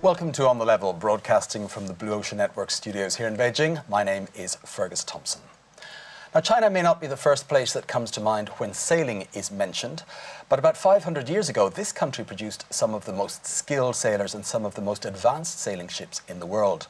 Welcome to On the Level, broadcasting from the Blue Ocean Network studios here in Beijing. My name is Fergus Thompson. Now, China may not be the first place that comes to mind when sailing is mentioned, but about 500 years ago, this country produced some of the most skilled sailors and some of the most advanced sailing ships in the world.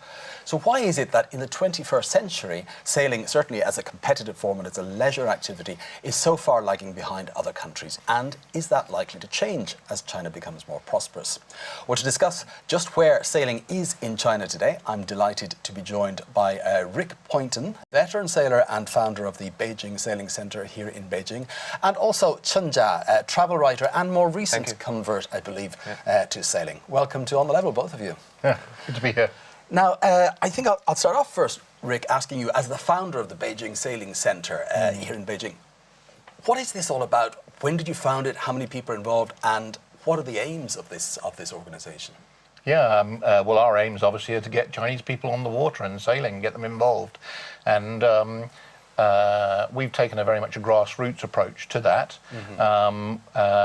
So why is it that in the 21st century, sailing, certainly as a competitive form and as a leisure activity, is so far lagging behind other countries? And is that likely to change as China becomes more prosperous? Well, to discuss just where sailing is in China today, I'm delighted to be joined by Rick Pointon, veteran sailor and founder of the Beijing Sailing Center here in Beijing, and also Chen Jia, travel writer and more recent convert, I believe, to sailing. Welcome to On the Level, both of you. Yeah, good to be here. Now, I think I'll start off first, Rick, asking you, as the founder of the Beijing Sailing Center here in Beijing, what is this all about? When did you found it? How many people are involved? And what are the aims of this organization? Yeah, well, our aims obviously are to get Chinese people on the water and sailing, get them involved. And we've taken a very much a grassroots approach to that,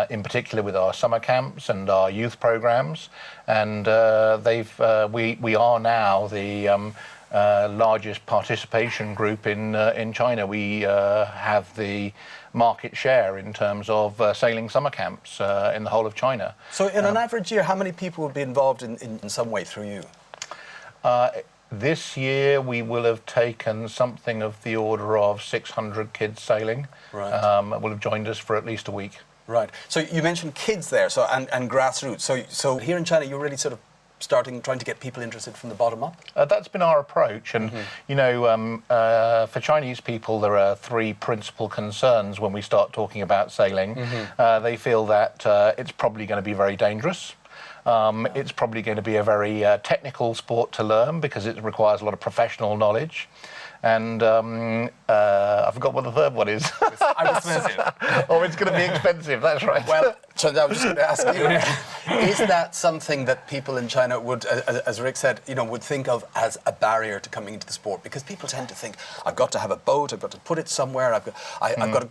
in particular with our summer camps and our youth programs. And we are now the largest participation group in China. We have the market share in terms of sailing summer camps in the whole of China. So in an average year, how many people will be involved in some way through you? This year we will have taken something of the order of 600 kids sailing. Right. Will have joined us for at least a week. Right. So you mentioned kids there, so and grassroots. So here in China, you're really sort of trying to get people interested from the bottom up? That's been our approach, and you know, for Chinese people there are three principal concerns when we start talking about sailing. They feel that it's probably going to be very dangerous. It's probably going to be a very technical sport to learn because it requires a lot of professional knowledge. And I forgot what the third one is. Expensive. Oh, it's going to be expensive, that's right. Well, I was just going to ask you, is that something that people in China would, as Rick said, would think of as a barrier to coming into the sport? Because people tend to think, I've got to have a boat, I've got to put it somewhere,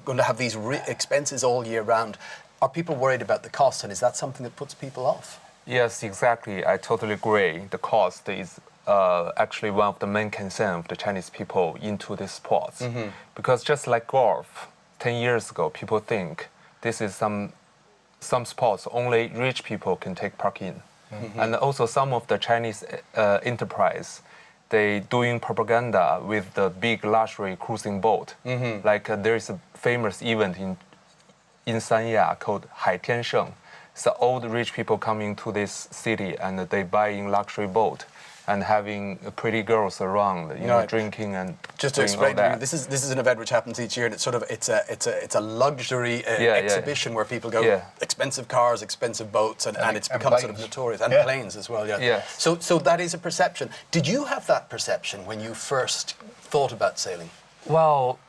going to have these expenses all year round. Are people worried about the cost, and is that something that puts people off? Yes, exactly. I totally agree. The cost is actually one of the main concerns of the Chinese people into this sports. Because just like golf, 10 years ago, people think this is some sports only rich people can take part in. And also some of the Chinese enterprise, they doing propaganda with the big luxury cruising boat. Like there is a famous event in Sanya called Haitiansheng. So old rich people coming to this city and they buying luxury boat and having pretty girls around, drinking and just to explain to you, this is an event which happens each year, and it's a luxury exhibition where people go, expensive cars, expensive boats, and it's become planes. Sort of notorious, and planes as well. So that is a perception. Did you have that perception when you first thought about sailing? Well,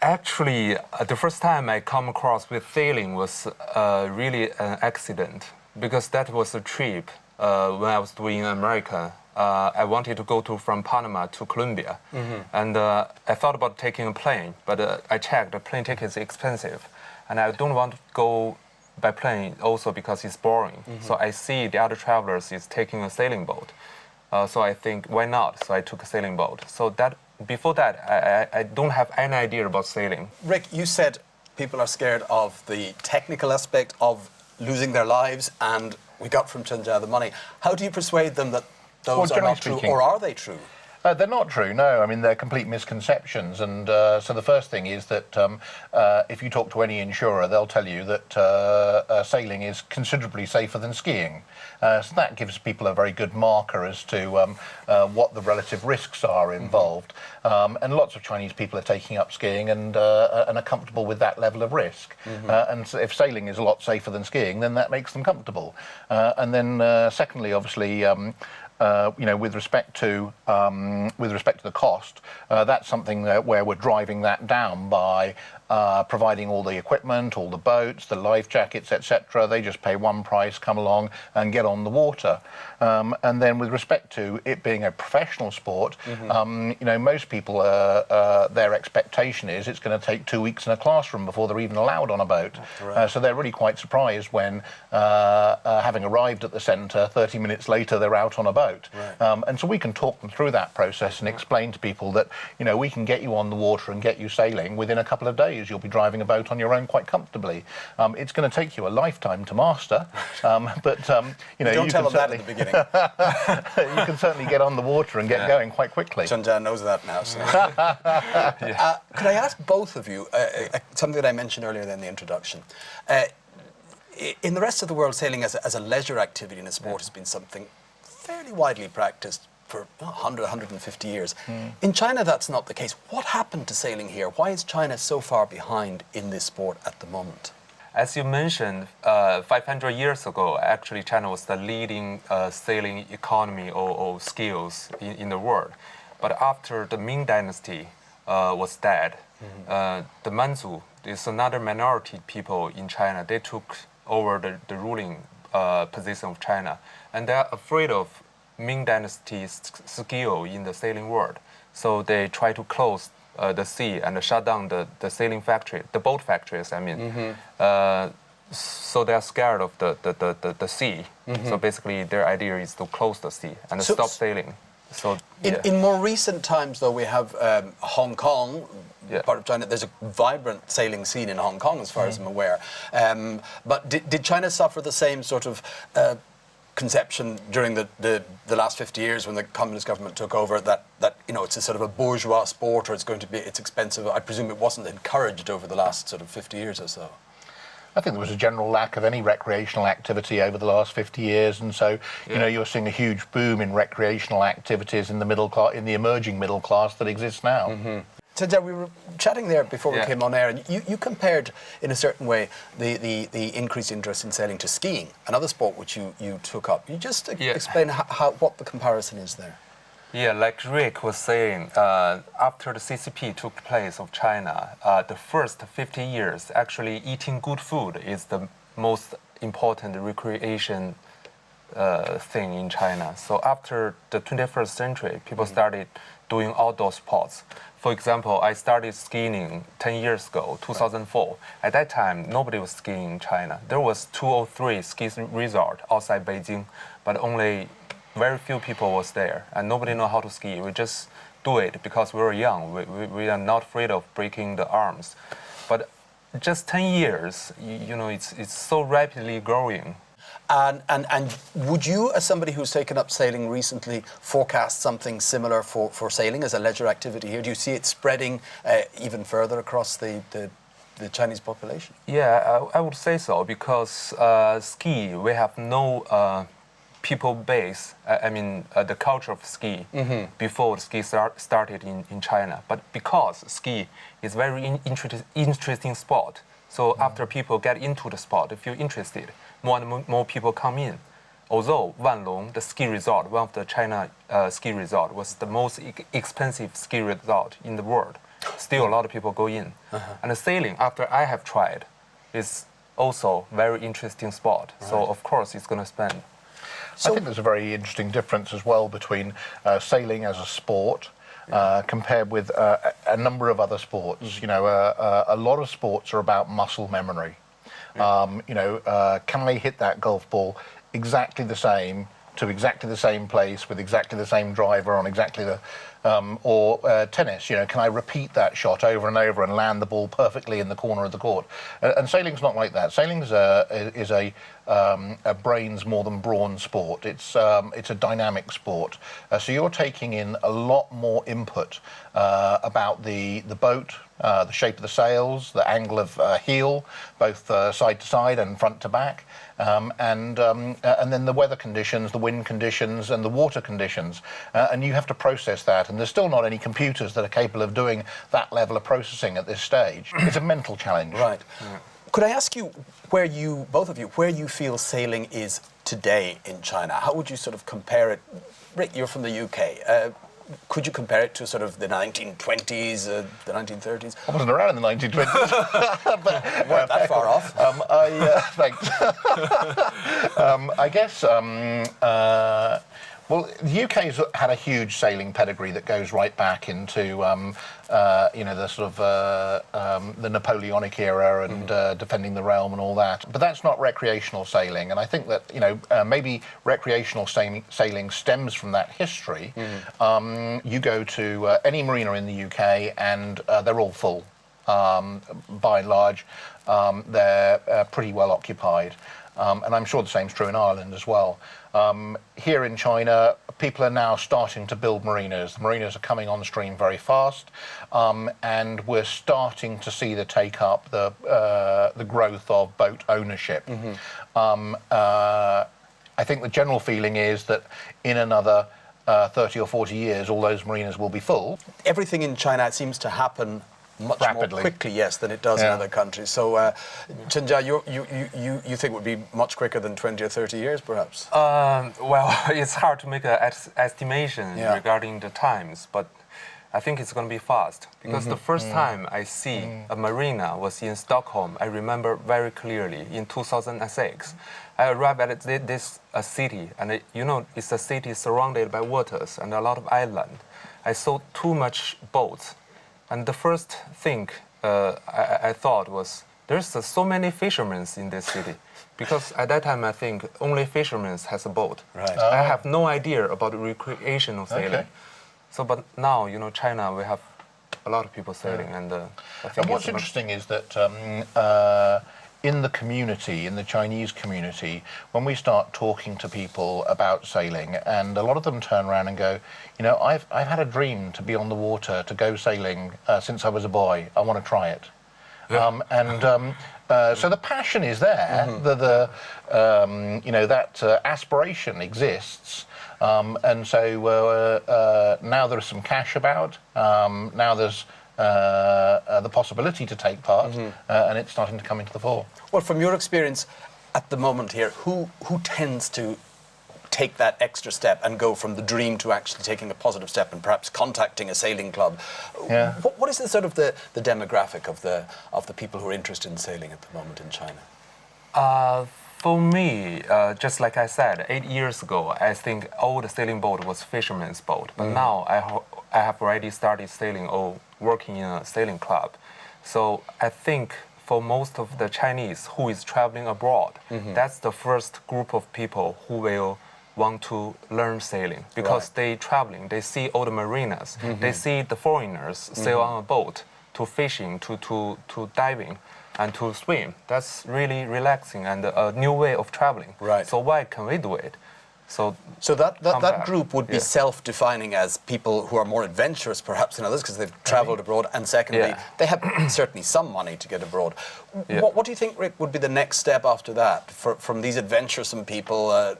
actually, the first time I come across with sailing was really an accident, because that was a trip when I was doing in America. I wanted to go from Panama to Colombia, and I thought about taking a plane, but I checked the plane ticket is expensive, and I don't want to go by plane also because it's boring. So I see the other travelers is taking a sailing boat, so I think why not? So I took a sailing boat. So before that, I don't have any idea about sailing. Rick, you said people are scared of the technical aspect of losing their lives, and we got from Chen Jia the money. How do you persuade them that those are not true, or are they true? They're not true, no. I mean, they're complete misconceptions. And so the first thing is that if you talk to any insurer, they'll tell you that sailing is considerably safer than skiing. So that gives people a very good marker as to what the relative risks are involved. And lots of Chinese people are taking up skiing and are comfortable with that level of risk. And so if sailing is a lot safer than skiing, then that makes them comfortable. And then secondly, obviously, with respect to the cost, that's something where we're driving that down by providing all the equipment, all the boats, the life jackets, etc. They just pay one price, come along and get on the water. And then with respect to it being a professional sport, most people, their expectation is it's going to take 2 weeks in a classroom before they're even allowed on a boat. Right. So they're really quite surprised when, having arrived at the centre, 30 minutes later they're out on a boat. Right. And so we can talk them through that process and explain to people that, we can get you on the water and get you sailing within a couple of days. You'll be driving a boat on your own quite comfortably. It's going to take you a lifetime to master, but you don't tell them that at the beginning. You can certainly get on the water and get going quite quickly. Chen Jia knows that now. So. Could I ask both of you something that I mentioned earlier in the introduction? In the rest of the world, sailing as a leisure activity and a sport has been something fairly widely practiced for 100, 150 years. In China, that's not the case. What happened to sailing here? Why is China so far behind in this sport at the moment? As you mentioned, 500 years ago, actually China was the leading sailing economy or skills in the world. But after the Ming Dynasty was dead, the Manchu is another minority people in China. They took over the ruling position of China. And they're afraid of Ming Dynasty's skill in the sailing world. So they try to close the sea and shut down the sailing factory, the boat factories, I mean. So they're scared of the sea. So basically their idea is to close the sea and stop sailing. So in more recent times, though, we have Hong Kong, part of China. There's a vibrant sailing scene in Hong Kong, as far as I'm aware. But did China suffer the same sort of conception during the last 50 years when the communist government took over that it's a sort of a bourgeois sport, or it's expensive? I presume it wasn't encouraged over the last sort of 50 years or so. I think there was a general lack of any recreational activity over the last 50 years, and so you're seeing a huge boom in recreational activities in the middle class, in the emerging middle class that exists now. So we were chatting there before we came on air, and you compared in a certain way the increased interest in sailing to skiing, another sport which you took up. You just explain what the comparison is there. Yeah, like Rick was saying, after the CCP took place of China, the first 50 years, actually eating good food is the most important recreation thing in China. So after the 21st century, people started doing outdoor sports. For example, I started skiing 10 years ago, 2004. At that time, nobody was skiing in China. There was 2 or 3 ski resorts outside Beijing, but only very few people was there, and nobody know how to ski. We just do it because we were young. We are not afraid of breaking the arms. But just 10 years, it's so rapidly growing. And would you, as somebody who's taken up sailing recently, forecast something similar for sailing as a leisure activity here? Do you see it spreading even further across the Chinese population? Yeah, I would say so, because ski, we have no people base, the culture of ski before ski started in China. But because ski is very interesting sport, so after people get into the sport, if you're interested, more and more people come in. Although Wanlong, the ski resort, one of the China ski resort, was the most expensive ski resort in the world, still a lot of people go in. And the sailing, after I have tried, is also very interesting sport. Right. So of course it's going to spend. I think there's a very interesting difference as well between sailing as a sport compared with a number of other sports. A lot of sports are about muscle memory. Can I hit that golf ball exactly the same, to exactly the same place, with exactly the same driver on exactly the... or tennis, can I repeat that shot over and over and land the ball perfectly in the corner of the court? And sailing's not like that. Sailing is a brains more than brawn sport. It's a dynamic sport. So you're taking in a lot more input about the boat, the shape of the sails, the angle of heel, both side to side and front to back, and then the weather conditions, the wind conditions, and the water conditions, and you have to process that. And there's still not any computers that are capable of doing that level of processing at this stage. It's a mental challenge. Right. Yeah. Could I ask you both of you, where you feel sailing is today in China? How would you sort of compare it Rick, you're from the UK. Could you compare it to sort of the 1920s, the 1930s? I wasn't around in the 1920s. But weren't that far off. Thanks. I guess. Well, the UK's had a huge sailing pedigree that goes right back into, the sort of the Napoleonic era and defending the realm and all that. But that's not recreational sailing, and I think that maybe recreational sailing stems from that history. You go to any marina in the UK, and they're all full. By and large, they're pretty well occupied. And I'm sure the same's true in Ireland as well. Here in China, people are now starting to build marinas. The marinas are coming on stream very fast, and we're starting to see the take-up, the growth of boat ownership. I think the general feeling is that in another 30 or 40 years, all those marinas will be full. Everything in China seems to happen much rapidly. more quickly, yes, than it does in other countries. So, Chen Jia, you think it would be much quicker than 20 or 30 years, perhaps? Well, it's hard to make an estimation regarding the times, but I think it's going to be fast. Because the first time I see a marina was in Stockholm. I remember very clearly in 2006. I arrived at this city, and it's a city surrounded by waters and a lot of island. I saw too much boats. And the first thing I thought was, there's so many fishermen in this city. Because at that time, I think only fishermen has a boat. Right. I have no idea about recreational sailing. Okay. So, but now, China, we have a lot of people sailing. And I think And what's interesting is that in the community, in the Chinese community, when we start talking to people about sailing, and a lot of them turn around and go, I've had a dream to be on the water, to go sailing since I was a boy. I want to try it. Yeah. So the passion is there. That aspiration exists. And so now there's some cash about. Now there's the possibility to take part, and it's starting to come into the fore. Well, from your experience at the moment here, who tends to take that extra step and go from the dream to actually taking a positive step and perhaps contacting a sailing club? Yeah. What is the sort of the demographic of the people who are interested in sailing at the moment in China? For me, just like I said, 8 years ago, I think all the sailing boat was fisherman's boat. But now I have already started sailing or working in a sailing club. So I think for most of the Chinese who is traveling abroad, that's the first group of people who will want to learn sailing. Because they traveling, they see all the marinas, they see the foreigners sail on a boat to fishing, to diving, and to swim. That's really relaxing and a new way of traveling. Right. So why can we do it? So that group would be self-defining as people who are more adventurous perhaps than others because they've travelled abroad, and secondly, they have certainly some money to get abroad. What do you think, Rick, would be the next step after that from these adventuresome people?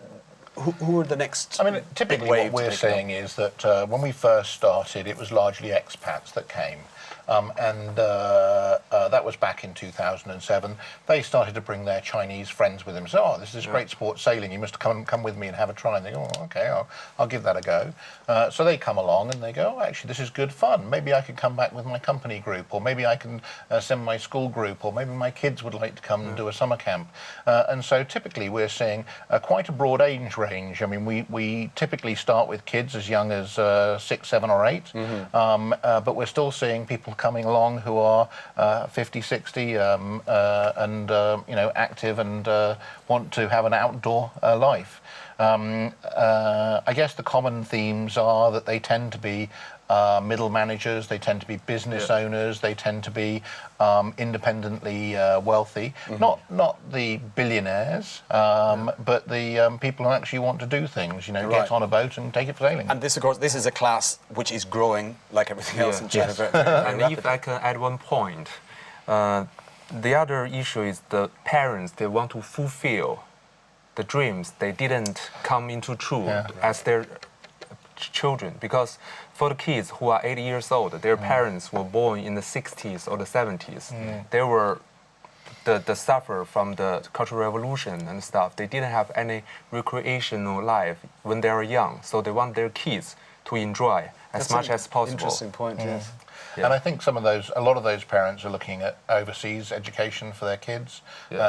Who are the next? I mean, typically what we're saying is that when we first started, it was largely expats that came. That was back in 2007. They started to bring their Chinese friends with them. So, this is great sport sailing. You must come with me and have a try. And they go, okay, I'll give that a go. So they come along and they go, actually, this is good fun. Maybe I could come back with my company group, or maybe I can send my school group, or maybe my kids would like to come and do a summer camp. And so typically we're seeing quite a broad age range. I mean, we typically start with kids as young as 6, 7 or 8, but we're still seeing people coming along who are 50, 60 and active and want to have an outdoor life. I guess the common themes are that they tend to be middle managers, they tend to be business owners, they tend to be independently wealthy. Not the billionaires, but the people who actually want to do things, get on a boat and take it for sailing. And this, of course, this is a class which is growing like everything else in China. Very, and very if I can add one point, the other issue is the parents, they want to fulfill the dreams they didn't come into true as their children, because for the kids who are 80 years old, their parents were born in the 60s or the 70s. They were the suffer from the Cultural Revolution and stuff. They didn't have any recreational life when they were young, so they want their kids to enjoy as much as possible. Interesting point, yes. Yeah. And I think a lot of those parents are looking at overseas education for their kids.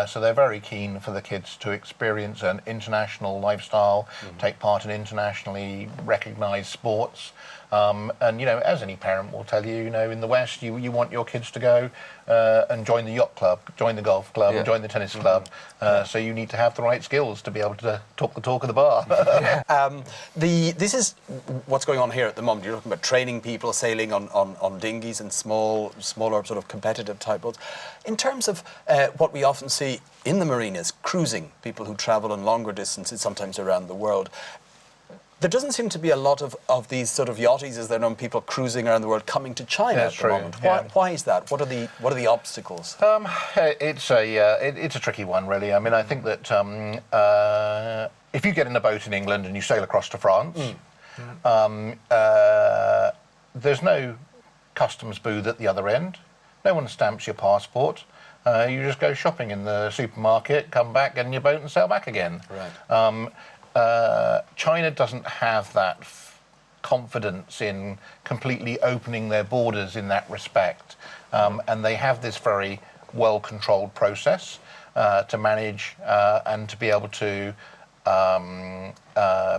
So they're very keen for the kids to experience an international lifestyle, take part in internationally recognized sports. And, you know, as any parent will tell you, you know, in the West, you want your kids to go and join the yacht club, join the golf club, join the tennis club. So you need to have the right skills to be able to talk the talk of the bar. This is what's going on here at the moment. You're talking about training people sailing on dinghies and smaller sort of competitive type boats. In terms of what we often see in the marinas, cruising, people who travel on longer distances, sometimes around the world, there doesn't seem to be a lot of these sort of yachties, as they're known, people cruising around the world coming to China at the moment. Why is that? What are the obstacles? It's a tricky one, really. I mean, I think that if you get in a boat in England and you sail across to France, there's no customs booth at the other end. No one stamps your passport. You just go shopping in the supermarket, come back, get in your boat and sail back again. Right. China doesn't have that confidence in completely opening their borders in that respect. And they have this very well-controlled process to manage and to be able to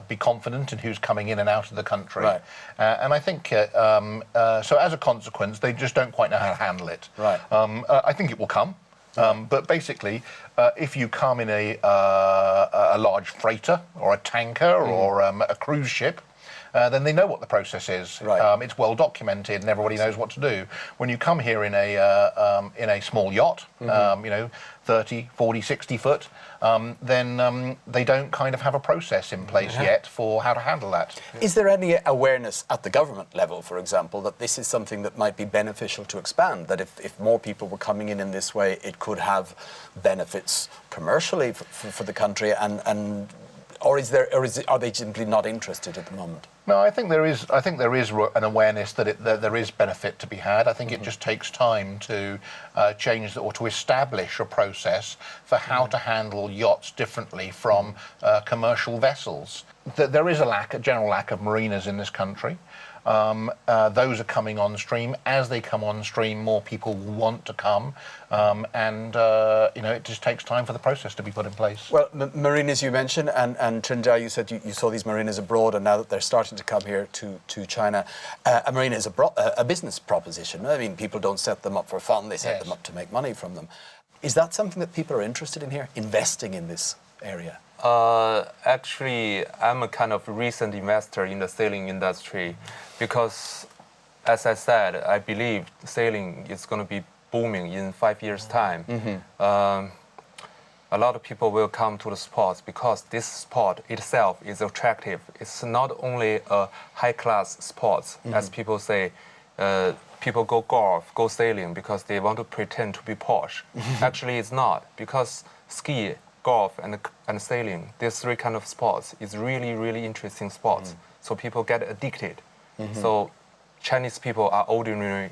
be confident in who's coming in and out of the country. Right. And I think, so as a consequence, they just don't quite know how to handle it. Right. I think it will come. But basically, if you come in a large freighter or a tanker or a cruise ship, then they know what the process is. Right. It's well documented and everybody knows what to do. When you come here in a small yacht, you know, 30, 40, 60 foot, then they don't kind of have a process in place yet for how to handle that. Is there any awareness at the government level, for example, that this is something that might be beneficial to expand, that if more people were coming in this way, it could have benefits commercially for the country, or are they simply not interested at the moment? No, I think there is an awareness that there is benefit to be had. I think it just takes time to change or to establish a process for how to handle yachts differently from commercial vessels. There is a general lack of marinas in this country. Those are coming on stream. As they come on stream, more people will want to come, and you know, it just takes time for the process to be put in place. Well, marinas you mentioned, and Chen Jia, you said you saw these marinas abroad, and now that they're starting to come here to China, a marina is a business proposition. I mean, people don't set them up for fun; they set them up to make money from them. Is that something that people are interested in here, investing in this area? Actually, I'm a kind of recent investor in the sailing industry because, as I said, I believe sailing is going to be booming in 5 years' time. A lot of people will come to the sports because this sport itself is attractive. It's not only a high-class sport, as people say. People go golf, go sailing because they want to pretend to be posh. Actually, it's not, because ski, golf, and sailing, these three kind of sports is really, really interesting sports. So people get addicted. So Chinese people are ordinary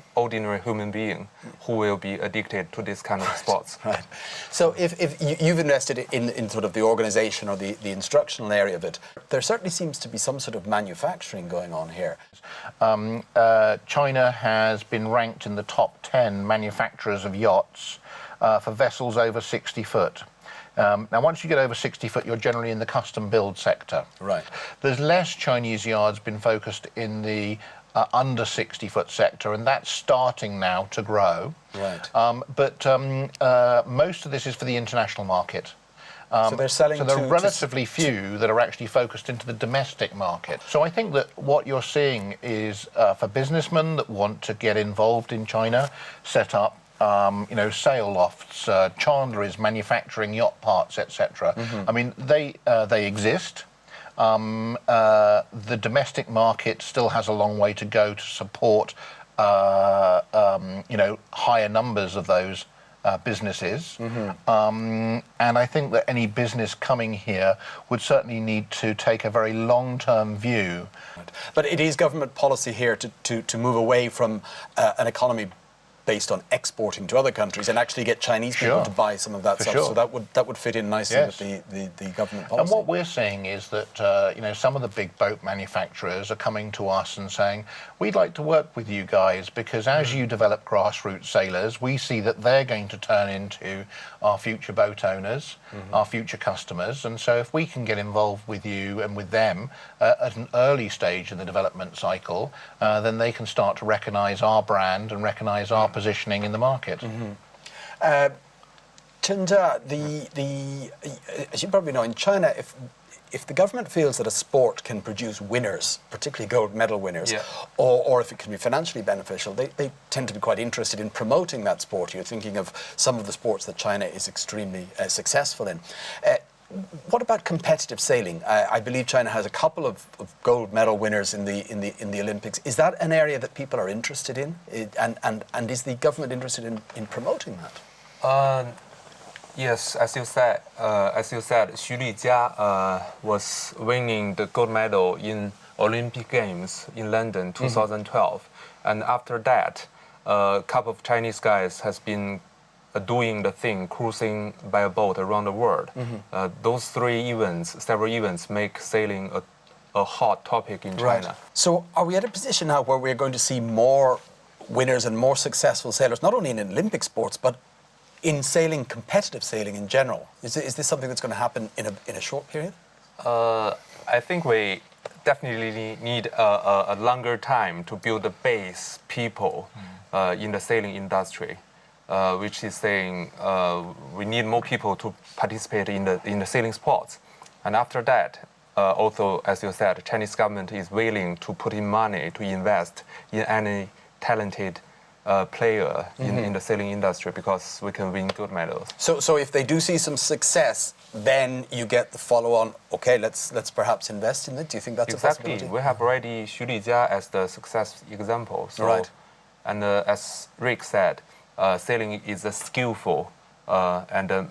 human beings who will be addicted to this kind of sports. Right. So if you've invested in sort of the organization or the instructional area of it, there certainly seems to be some sort of manufacturing going on here. China has been ranked in the top 10 manufacturers of yachts for vessels over 60 foot. Now, once you get over 60 foot, you're generally in the custom build sector. Right. There's less Chinese yards been focused in the under 60 foot sector, and that's starting now to grow. Right. But most of this is for the international market. So they're selling. So there are relatively few that are actually focused into the domestic market. So I think that what you're seeing is for businessmen that want to get involved in China, set up you know, sail lofts, Chandler is manufacturing yacht parts, etc. I mean, they exist. The domestic market still has a long way to go to support, you know, higher numbers of those businesses. And I think that any business coming here would certainly need to take a very long-term view. But it is government policy here to move away from an economy based on exporting to other countries and actually get Chinese people to buy some of that stuff. So that would fit in nicely with the government policy. And what we're seeing is that some of the big boat manufacturers are coming to us and saying, we'd like to work with you guys because as you develop grassroots sailors, we see that they're going to turn into our future boat owners, our future customers. And so if we can get involved with you and with them at an early stage in the development cycle, then they can start to recognise our brand and recognise our positioning in the market. Chen Jia, as you probably know, in China, if the government feels that a sport can produce winners, particularly gold medal winners, or if it can be financially beneficial, they tend to be quite interested in promoting that sport. You're thinking of some of the sports that China is extremely successful in. What about competitive sailing? I believe China has a couple of gold medal winners in the Olympics. Is that an area that people are interested in? And is the government interested in promoting that? Yes, as you said, Xu Lijia was winning the gold medal in Olympic Games in London 2012, and after that, a couple of Chinese guys has been doing the thing, cruising by a boat around the world. Those several events, make sailing a hot topic in China. Right. So are we at a position now where we're going to see more winners and more successful sailors, not only in Olympic sports, but in sailing, competitive sailing in general? Is this something that's going to happen in a short period? I think we definitely need a longer time to build the base people in the sailing industry. Which is saying we need more people to participate in the sailing sports, and after that, also as you said, the Chinese government is willing to put in money to invest in any talented player in the sailing industry because we can win gold medals. So if they do see some success, then you get the follow-on. Okay, let's perhaps invest in it. Do you think that's a possibility? We have already Xu Lijia as the success example. So, right. And as Rick said, sailing is a skillful and a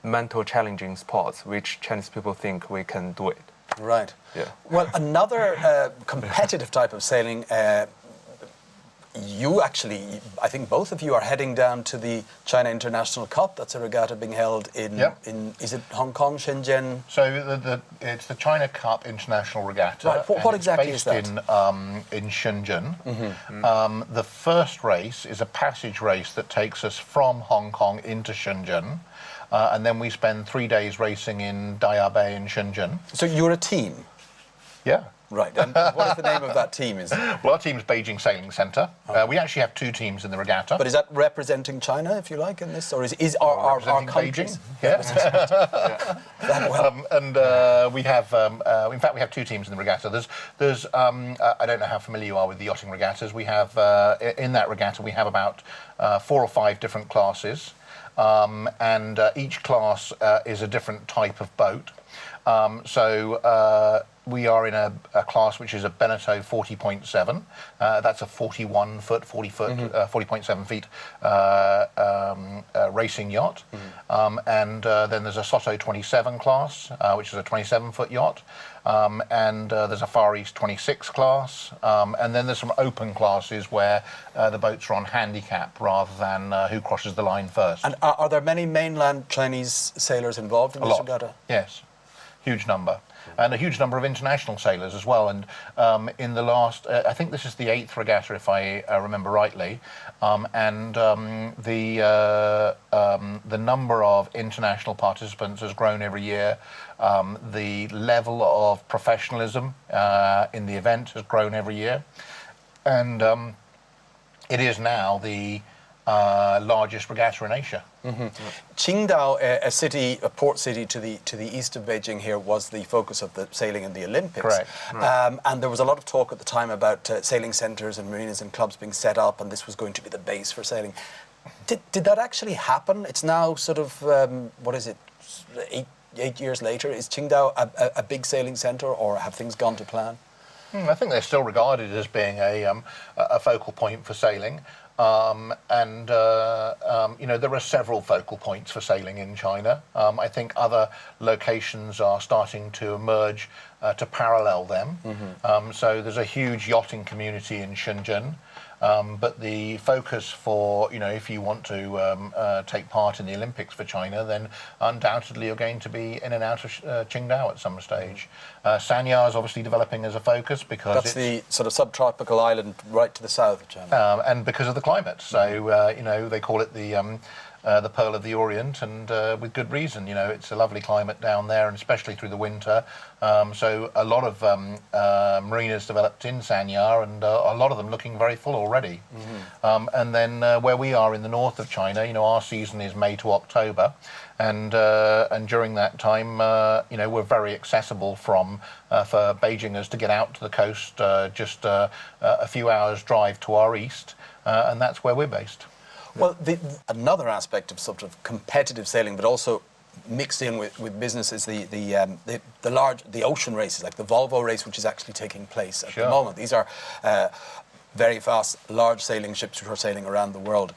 mental challenging sport, which Chinese people think we can do it. Right. Yeah. Well, another competitive type of sailing, you actually, I think both of you are heading down to the China International Cup. That's a regatta being held in is it Hong Kong, Shenzhen? So it's the China Cup International Regatta. Right. What exactly is that? It's based in Shenzhen. The first race is a passage race that takes us from Hong Kong into Shenzhen. And then we spend 3 days racing in Daya Bay in Shenzhen. So you're a team? Yeah. Right. And what is the name of that team? Well, our team's Beijing Sailing Center. We actually have 2 teams in the regatta. But is that representing China, if you like, in this? Or is our countries? Yes. We have, in fact, we have 2 teams in the regatta. There's I don't know how familiar you are with the yachting regattas. We have, in that regatta, we have about 4 or 5 different classes. And each class is a different type of boat. We are in a class which is a Beneteau 40.7. That's a 40.7 feet racing yacht. And then there's a Soto 27 class, which is a 27-foot yacht. And there's a Far East 26 class. And then there's some open classes where the boats are on handicap rather than who crosses the line first. And are there many mainland Chinese sailors involved in this regatta? Yes, huge number. And a huge number of international sailors as well. And in the last, I think this is the 8th regatta, if I remember rightly. The number of international participants has grown every year. The level of professionalism in the event has grown every year. And it is now the largest regatta in Asia. Qingdao, a port city to the east of Beijing here, was the focus of the sailing in the Olympics. Correct. Right. And there was a lot of talk at the time about sailing centres and marinas and clubs being set up, and this was going to be the base for sailing. Did that actually happen? It's now sort of, what is it, 8 years later? Is Qingdao a big sailing centre, or have things gone to plan? I think they're still regarded as being a focal point for sailing. There are several focal points for sailing in China. I think other locations are starting to emerge to parallel them. So there's a huge yachting community in Shenzhen. But the focus for, if you want to take part in the Olympics for China, then undoubtedly you're going to be in and out of Qingdao at some stage. Sanya is obviously developing as a focus because that's the sort of subtropical island right to the south of China. And because of the climate. So, they call it the Pearl of the Orient, and with good reason. It's a lovely climate down there, and especially through the winter. So a lot of marinas developed in Sanya, and a lot of them looking very full already. And then where we are in the north of China, our season is May to October, and during that time, we're very accessible for Beijingers to get out to the coast, just a few hours drive to our east, and that's where we're based. Well, another aspect of sort of competitive sailing, but also mixed in with business, is the ocean races, like the Volvo race, which is actually taking place at the moment. These are very fast, large sailing ships which are sailing around the world.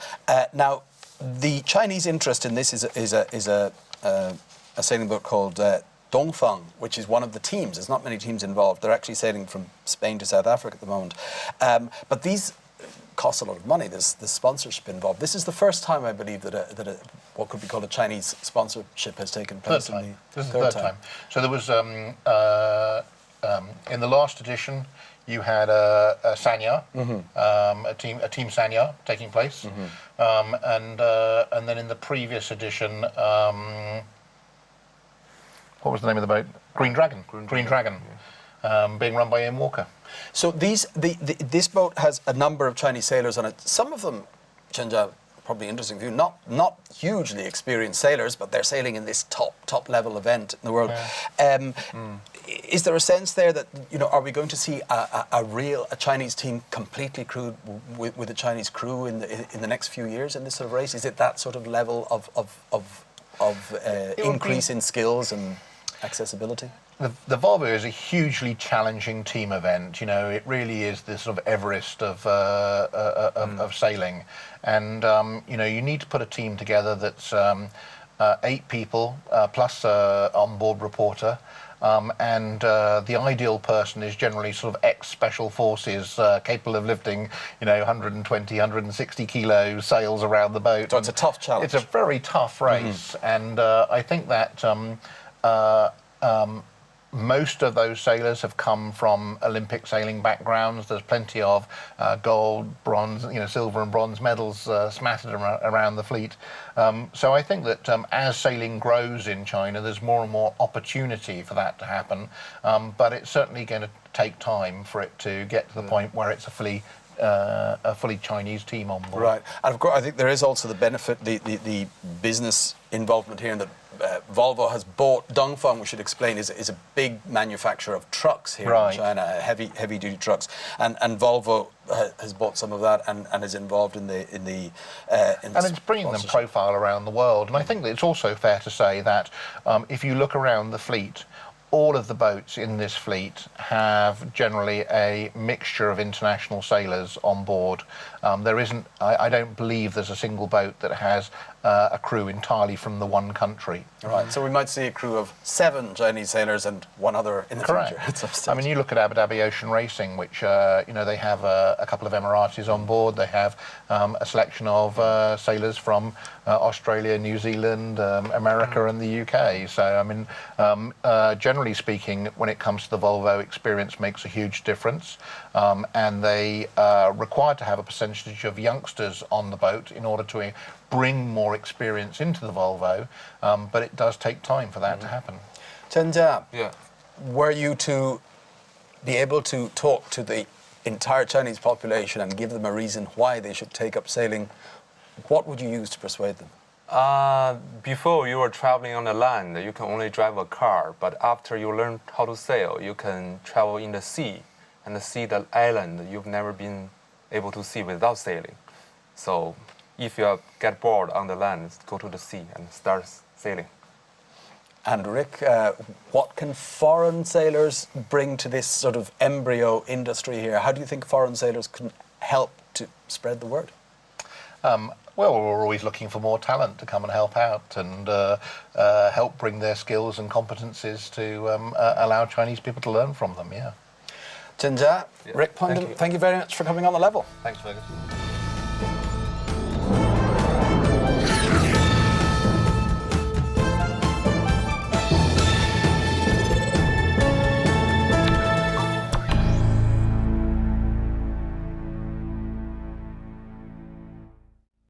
Now, the Chinese interest in this is a sailing boat called Dongfeng, which is one of the teams. There's not many teams involved. They're actually sailing from Spain to South Africa at the moment. But these costs a lot of money. There's sponsorship involved. This is the first time, I believe, that what could be called a Chinese sponsorship has taken place. This is the third time. So there was in the last edition, you had a Sanya, a team Sanya taking place, and then in the previous edition, what was the name of the boat? Green Dragon. Green Dragon. Being run by Ian Walker. So this boat has a number of Chinese sailors on it. Some of them, Chen Jia, probably interesting for you, not hugely experienced sailors, but they're sailing in this top level event in the world. Yeah. Is there a sense there that, are we going to see a Chinese team completely crewed with a Chinese crew in the next few years in this sort of race? Is it that sort of level of increase in skills and accessibility? The Volvo is a hugely challenging team event. It really is the sort of Everest of sailing, and you need to put a team together that's 8 people plus on-board reporter. And the ideal person is generally sort of ex-special forces, capable of lifting, 120, 160 kilo sails around the boat. So it's a tough challenge. It's a very tough race, and I think that most of those sailors have come from Olympic sailing backgrounds. There's plenty of gold, bronze, silver and bronze medals smattered around the fleet. So I think that as sailing grows in China, there's more and more opportunity for that to happen. But it's certainly going to take time for it to get to the point where it's a fully Chinese team on board. Right, and of course I think there is also the benefit, the business involvement here, in that Volvo has bought Dongfeng, we should explain, is a big manufacturer of trucks here in China, heavy duty trucks, and Volvo has bought some of that and is involved in the and it's bringing them profile around the world. And I think that it's also fair to say that if you look around the fleet, all of the boats in this fleet have generally a mixture of international sailors on board. There isn't, I don't believe there's a single boat that has a crew entirely from the one country. Right, so we might see a crew of 7 Chinese sailors and one other in the future. I mean, you look at Abu Dhabi Ocean Racing, which, they have a couple of Emiratis on board. They have a selection of sailors from Australia, New Zealand, America and the UK. So, I mean, generally speaking, when it comes to the Volvo, experience makes a huge difference. And they are required to have a percentage of youngsters on the boat in order to bring more experience into the Volvo, but it does take time for that to happen. Chen Jia, were you to be able to talk to the entire Chinese population and give them a reason why they should take up sailing, what would you use to persuade them? Before you were traveling on the land, you can only drive a car, but after you learn how to sail, you can travel in the sea and see the island you've never been able to see without sailing. So if you get bored on the land, go to the sea and start sailing. And Rick, what can foreign sailors bring to this sort of embryo industry here? How do you think foreign sailors can help to spread the word? Well, we're always looking for more talent to come and help out and help bring their skills and competencies to allow Chinese people to learn from them, Chen Jia, Yeah. Rick Pointon, Thank you. thank you very much for coming on The Level. Thanks, Fergus.